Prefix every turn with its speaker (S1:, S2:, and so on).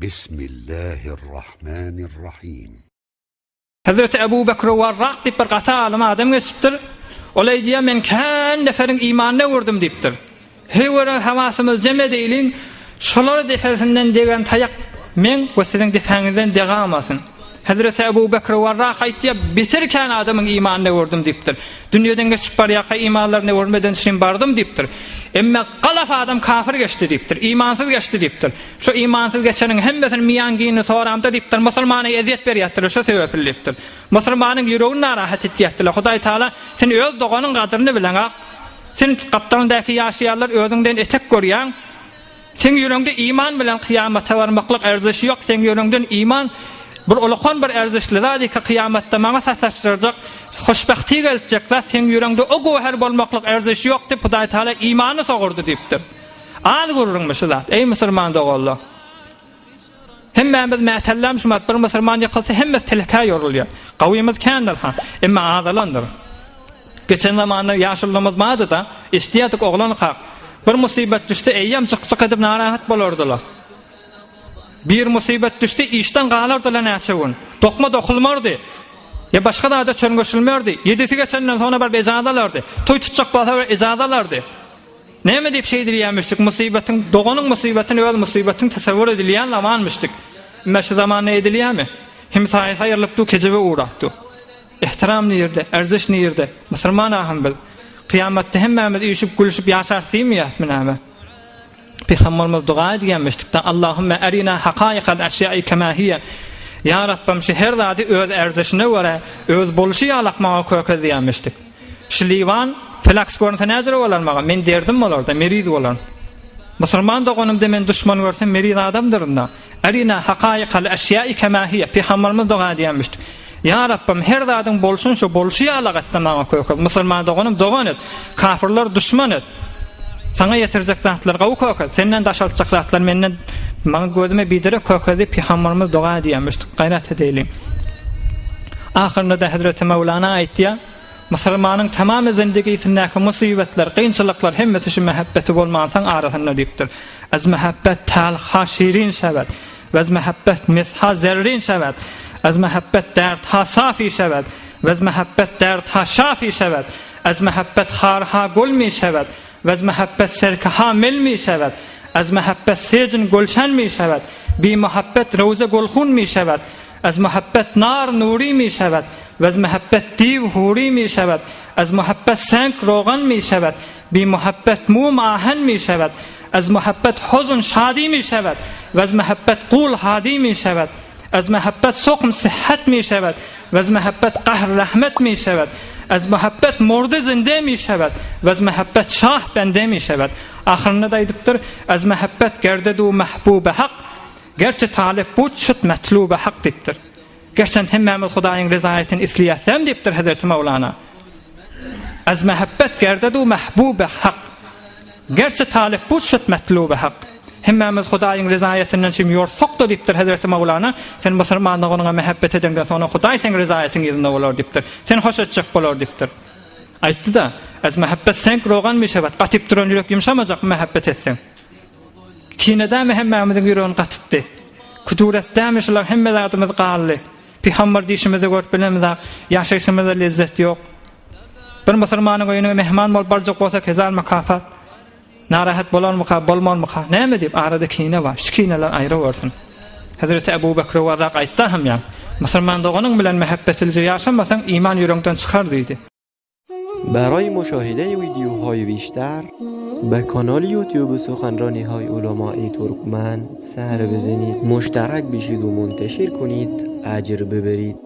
S1: بسم الله الرحمن الرحيم.
S2: Hazreti Ebu Bekir Varrak deyip bir qata alım adam geçiptir. Olay diye men kan neferin imanına vurdum deyiptir. Hewara havasımız cem deylin. Şolar defesinden degen tayak men ve sizin defenizden degamasın. Hazreti Ebu Bekir Varrak aytdı bitirken adamın imanına vurdum deyiptir. Dünyadan geçip bar yaka imanlarına vurmadan için bardım deyiptir. Emme qalaf adam kafir geçti deyiptir. İmansız geçti deyiptir. Şu imansız geçenin hemmesini miyangini soramda deyiptir. Musulmana eziyet beriyattir. Şu sebeple deyiptir. Musulmanın yüreğini narahat etiyattir. Hudaý Taala sen öz doğanın qadrını bilen ak. Sen kaptanındaki yaşayanlar özünden etek görýän. Sen yüreğinde iman bilen kıyamata varmaklık erzişi yok. Sen yüreğinden iman bir ulaqan bir erzişli zadi ki kıyamatta maňa saçaşdyrjak, hoşbahty geljek zat sen yüreğinde o goher bolmaklyk erzişi yok dep Hudaý Taala imany sogurdy dipdir. Az gurrunmuş zat ey musulman dogallar. Hemmemiz mätellam şumat bir musulman ýakylsa hemmes teleka ýorulýar. Gawymyz kendir ha, emma azalandyr. Geçen zamanda ýaşullymyz maýdy da, istiýadyk oglan haq. Bir musibet düştü, eýýem çyk-çyk edip narahat bolardylar. Bir musibet düştü, işten galardylar näçe gün. Dokma dokulmardy. Ya başga da çöňgeşilmerdi. 7-si geçenden sonra bir ejadalardy. Toy tutjak bolsa bir ejadalardy. Näme diýip şey diýýärmişdik? Musibetin, doganyň musibetini öz musibetin tasawwur edilýän zamanmışdyk. Meşe zamanda edilýärmi? Hem saýaýlyp du kejebe uğratdy. Ihtiram nirde, erziş nirde. Musulman aham bil. Kıyamatda hemmemiz ýüşüp gülüşüp ýaşarsymy näme? Peygamberimiz dua edýänmişdik. Allahümme erina haqaiqal eşya'i kema hiye. Ya Rabbim şu her zady öz erzişine göre öz boluşy alaqmaga kökez diýänmişdik. Şliwan felax görnse näzir bolarmaga men derdim bolarda meriz bolan. Musulman doganymda men düşman görsem meriz adamdyrda. Erina haqaiqal eşya'i kema hiye. Peygamberimiz dua edýänmişdik. Ya Rabbim her zadyň bolşun şu boluşy alaqatmaga kökez. Musulman doganym dogan et. Kafirler düşman et. Sana yetirjek zatlar gawy kökez. Senden daşaltjak zatlar menden maňa gözüme bidire kökezi Peygamberimiz dua edýänmişdik. Gaýrat edelim. Ahyrynda da Hazreti Mevlana aýtdy. Musulmanyň tamamy zindigisindäki musibetler, kynçylyklar hemmesi şu mehabbeti bolmansaň arasyna diýipdir. Az mehabbet talha şirin şäwet. Ve az mehabbet misha zerrin şäwet. Az mehabbet dert ha safi şäwet. Ve az mehabbet dert ha şafi şäwet. Az mehabbet harha gulmi şäwet. Ve az mehabbet serkaha milmi şäwet. Az mehabbet sejin gulşan mi şäwet. Bi mehabbet roza gulhun mi şäwet. Az mehabbet nar nuri mi şäwet. Ve az mehabbet div huri mi şäwet. Az mehabbet sank rogan mi şäwet. Bi mehabbet mum ahan mi şäwet. Az mehabbet huzn şadi mi şäwet. Ve az mehabbet qul hadi mi şäwet. Az mehabbet suqm sıhhat mi şäwet. Ve az mehabbet qahr rahmet mi şäwet. Az mehabbet murdy zinde mi şäwet. Ve az mehabbet şah bende mi şäwet. Ahyrynda da aýdypdyr, az mehabbet gerdedu mahbuba haq. Gerçi talip bu şut matluba haq diýipdir. Gerçen hemmemiz Hudaýyň rizaýatyny isleýäsem diýipdir Hazreti Mevlana. Az mehabbet gerdedu mahbuba haq. Gerçi talip bu şut matluba haq. Hemmemiz Hudaýyň rizaýatynyň şim ýorsakdy diýipdir Hazreti Mevlana. Sen musulmanlygyňa mehabbet edende sonra Hudaý sen rizaýatyň ýerinde bolar diýipdir. Sen hoş etjek bolar diýipdir. Aýtdy da, az mehabbet sen rogan mi şäwet, gatyp duran ýürek ýumşamajak mehabbet etsen. Kinedämi hemmemiziň ýüregiň gatypdy. Kuduretdämi şular hemme zatymyz gally. Peygamber diýişimizi görüp bilemizak, ýaşaýşymyzda lezzet ýok. Bir musulmanyň öýüne mehman bolup barjak bolsa kezal mukafat. Narahat bolanmyka, bolmanmyka, näme diýip arada kine bar. Şu kineler aýra bolsun. Hazreti Ebu Bekir Varrak aýtdy hem ýa. Musulman doganyň bilen mehabbetil ýaşamasaň iman ýüregiňden çykar diýdi.
S3: برای مشاهده ویدیوهای بیشتر به کانال یوتیوب سخنرانی های علماء ترکمن سر بزنید، مشترک بشید و منتشر کنید، اجر ببرید.